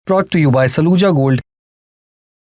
brought to you by Saluja Gold.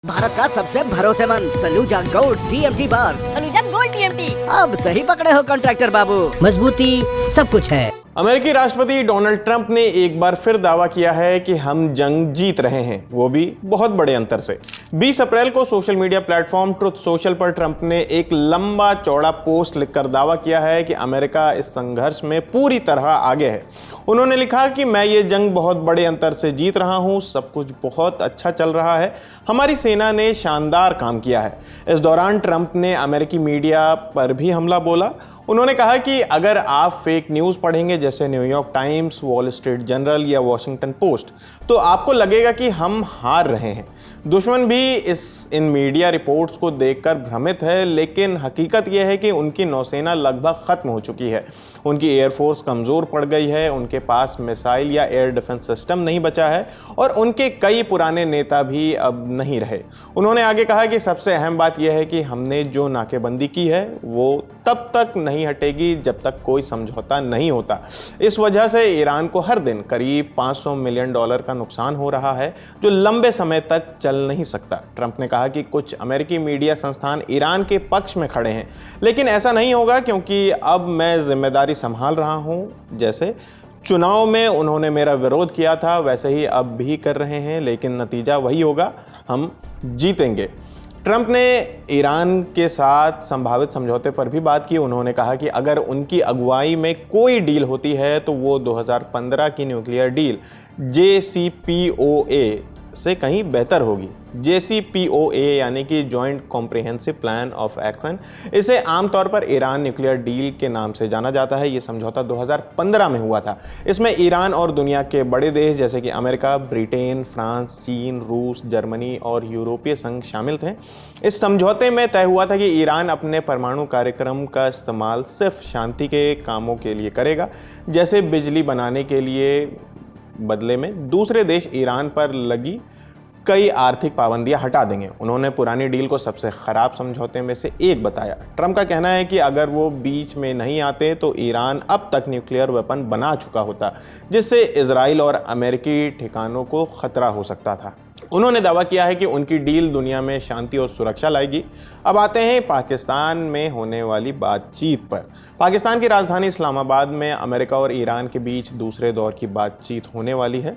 Bharat का सबसे भरोसेमंद सलूजा गोल्ड टीएमटी बार। Saluja gold TMT. अब सही पकड़े हो कॉन्ट्रैक्टर बाबू, मजबूती सब कुछ है। अमेरिकी राष्ट्रपति डोनाल्ड ट्रंप ने एक बार फिर दावा किया है कि हम जंग जीत रहे हैं, वो भी बहुत बड़े अंतर से। 20 अप्रैल को social media platform truth social पर ट्रंप ने एक लंबा चौड़ा पोस्ट लिखकर दावा किया है कि अमेरिका इस संघर्ष में पूरी तरह आगे है। उन्होंने लिखा कि मैं ये जंग बहुत बड़े अंतर से जीत रहा हूँ, सब कुछ बहुत अच्छा चल रहा है, हमारी सेना ने शानदार काम किया है। इस दौरान ट्रंप ने अमेरिकी मीडिया पर भी हमला बोला। उन्होंने कहा कि अगर आप फेक न्यूज़ पढ़ेंगे जैसे New York times, wall street journal या वॉशिंगटन पोस्ट, तो आपको लगेगा कि हम हार रहे हैं। दुश्मन भी इन मीडिया रिपोर्ट्स को देखकर भ्रमित है, लेकिन हकीकत यह है कि उनकी नौसेना लगभग ख़त्म हो चुकी है, उनकी एयरफोर्स कमज़ोर पड़ गई है, उनके पास मिसाइल या एयर डिफेंस सिस्टम नहीं बचा है और उनके कई पुराने नेता भी अब नहीं रहे। उन्होंने आगे कहा कि सबसे अहम बात यह है कि हमने जो नाकेबंदी की है वो तब तक नहीं हटेगी जब तक कोई समझौता नहीं होता। इस वजह से ईरान को हर दिन करीब $500 मिलियन का नुकसान हो रहा है, जो लंबे समय तक चल नहीं सकता। ट्रंप ने कहा कि कुछ अमेरिकी मीडिया संस्थान ईरान के पक्ष में खड़े हैं, लेकिन ऐसा नहीं होगा क्योंकि अब मैं जिम्मेदारी संभाल रहा हूं। जैसे चुनाव में उन्होंने मेरा विरोध किया था, वैसे ही अब भी कर रहे हैं, लेकिन नतीजा वही होगा, हम जीतेंगे। ट्रंप ने ईरान के साथ संभावित समझौते पर भी बात की। उन्होंने कहा कि अगर उनकी अगुवाई में कोई डील होती है तो वो 2015 की न्यूक्लियर डील JCPOA से कहीं बेहतर होगी। JCPOA यानी कि joint comprehensive plan of action, इसे आमतौर पर ईरान न्यूक्लियर डील के नाम से जाना जाता है। ये समझौता 2015 में हुआ था। इसमें ईरान और दुनिया के बड़े देश जैसे कि अमेरिका, ब्रिटेन, फ्रांस, चीन, रूस, जर्मनी और यूरोपीय संघ शामिल थे। इस समझौते में तय हुआ था कि ईरान अपने परमाणु कार्यक्रम का इस्तेमाल सिर्फ शांति के कामों के लिए करेगा, जैसे बिजली बनाने के लिए। बदले में दूसरे देश ईरान पर लगी कई आर्थिक पाबंदियां हटा देंगे। उन्होंने पुरानी डील को सबसे खराब समझौते में से एक बताया। ट्रंप का कहना है कि अगर वो बीच में नहीं आते तो ईरान अब तक न्यूक्लियर वेपन बना चुका होता, जिससे इजराइल और अमेरिकी ठिकानों को खतरा हो सकता था। उन्होंने दावा किया है कि उनकी डील दुनिया में शांति और सुरक्षा लाएगी। अब आते हैं पाकिस्तान में होने वाली बातचीत पर। पाकिस्तान की राजधानी इस्लामाबाद में अमेरिका और ईरान के बीच दूसरे दौर की बातचीत होने वाली है,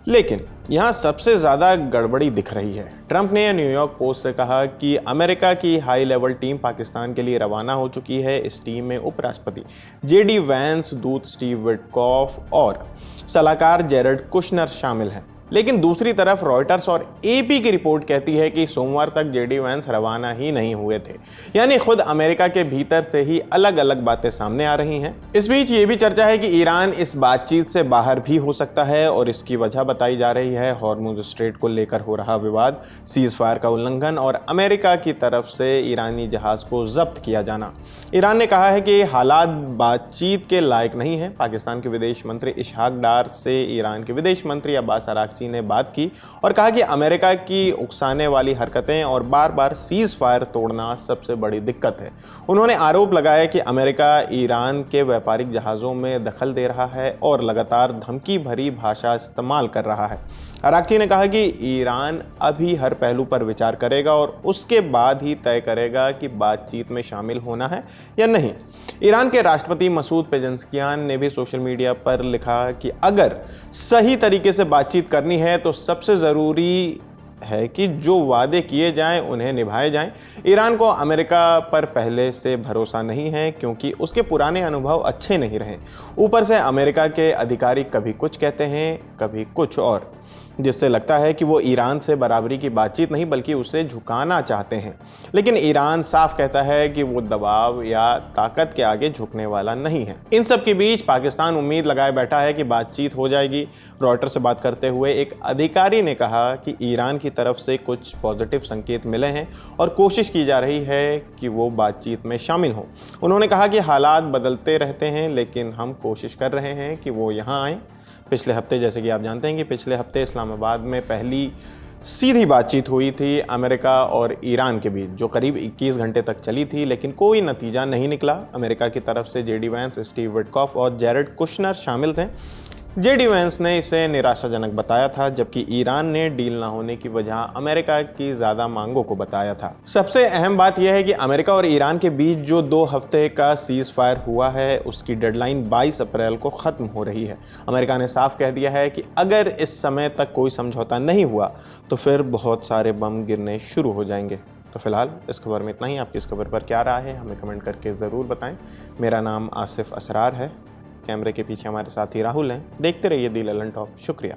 लेकिन यहाँ सबसे ज़्यादा गड़बड़ी दिख रही है। ट्रंप ने न्यूयॉर्क पोस्ट से कहा कि अमेरिका की हाई लेवल टीम पाकिस्तान के लिए रवाना हो चुकी है। इस टीम में उपराष्ट्रपति JD वैंस, दूत स्टीव विटकॉफ और सलाहकार जेरेड कुशनर शामिल हैं। लेकिन दूसरी तरफ रॉयटर्स और AP की रिपोर्ट कहती है कि सोमवार तक JD वैंस रवाना ही नहीं हुए थे, यानी खुद अमेरिका के भीतर से ही अलग अलग बातें सामने आ रही हैं। इस बीच ये भी चर्चा है कि ईरान इस बातचीत से बाहर भी हो सकता है और इसकी वजह बताई जा रही है हॉर्मुज़ स्ट्रेट को लेकर हो रहा विवाद, सीज़ फायर का उल्लंघन और अमेरिका की तरफ से ईरानी जहाज़ को जब्त किया जाना। ईरान ने कहा है कि हालात बातचीत के लायक नहीं है। पाकिस्तान के विदेश मंत्री इशहाक डार से ईरान के विदेश मंत्री अब्बास अराक्ची ने बात की और कहा कि अमेरिका की उकसाने वाली हरकतें और बार बार सीज फायर तोड़ना सबसे बड़ी दिक्कत है। उन्होंने आरोप लगाया कि अमेरिका ईरान के व्यापारिक जहाज़ों में दखल दे रहा है और लगातार धमकी भरी भाषा इस्तेमाल कर रहा है। अराक्ची ने कहा कि ईरान अभी हर पहलू पर विचार करेगा और उसके बाद ही तय करेगा कि बातचीत में शामिल होना है या नहीं। ईरान के राष्ट्रपति मसूद पेजेश्कियान ने भी सोशल मीडिया पर लिखा कि अगर सही तरीके से बातचीत करनी है तो सबसे ज़रूरी है कि जो वादे किए जाएं उन्हें निभाए जाएं। ईरान को अमेरिका पर पहले से भरोसा नहीं है क्योंकि उसके पुराने अनुभव अच्छे नहीं रहे। ऊपर से अमेरिका के अधिकारी कभी कुछ कहते हैं, कभी कुछ और, जिससे लगता है कि वो ईरान से बराबरी की बातचीत नहीं बल्कि उसे झुकाना चाहते हैं। लेकिन ईरान साफ कहता है कि वो दबाव या ताकत के आगे झुकने वाला नहीं है। इन सब के बीच पाकिस्तान उम्मीद लगाए बैठा है कि बातचीत हो जाएगी। रॉयटर्स से बात करते हुए एक अधिकारी ने कहा कि ईरान की तरफ से कुछ पॉजिटिव संकेत मिले हैं और कोशिश की जा रही है कि वो बातचीत में शामिल हों। उन्होंने कहा कि हालात बदलते रहते हैं, लेकिन हम कोशिश कर रहे हैं कि वो यहाँ आएँ। पिछले हफ्ते, जैसे कि आप जानते हैं कि पिछले हफ्ते इस्लामाबाद में पहली सीधी बातचीत हुई थी अमेरिका और ईरान के बीच, जो करीब 21 घंटे तक चली थी, लेकिन कोई नतीजा नहीं निकला। अमेरिका की तरफ से JD वैंस, स्टीव विटकॉफ और जेरेड कुशनर शामिल थे। जेडी वेंस ने इसे निराशाजनक बताया था, जबकि ईरान ने डील ना होने की वजह अमेरिका की ज्यादा मांगों को बताया था। सबसे अहम बात यह है कि अमेरिका और ईरान के बीच जो 2 हफ्ते का सीज फायर हुआ है उसकी डेडलाइन 22 अप्रैल को खत्म हो रही है। अमेरिका ने साफ कह दिया है कि अगर इस समय तक कोई समझौता नहीं हुआ तो फिर बहुत सारे बम गिरने शुरू हो जाएंगे। तो फिलहाल इस खबर में इतना ही। आपकी इस खबर पर क्या राय है हमें कमेंट करके ज़रूर बताएं। मेरा नाम आसिफ असरार है, कैमरे के पीछे हमारे साथी राहुल हैं। देखते रहिए दी ललन टॉप। शुक्रिया।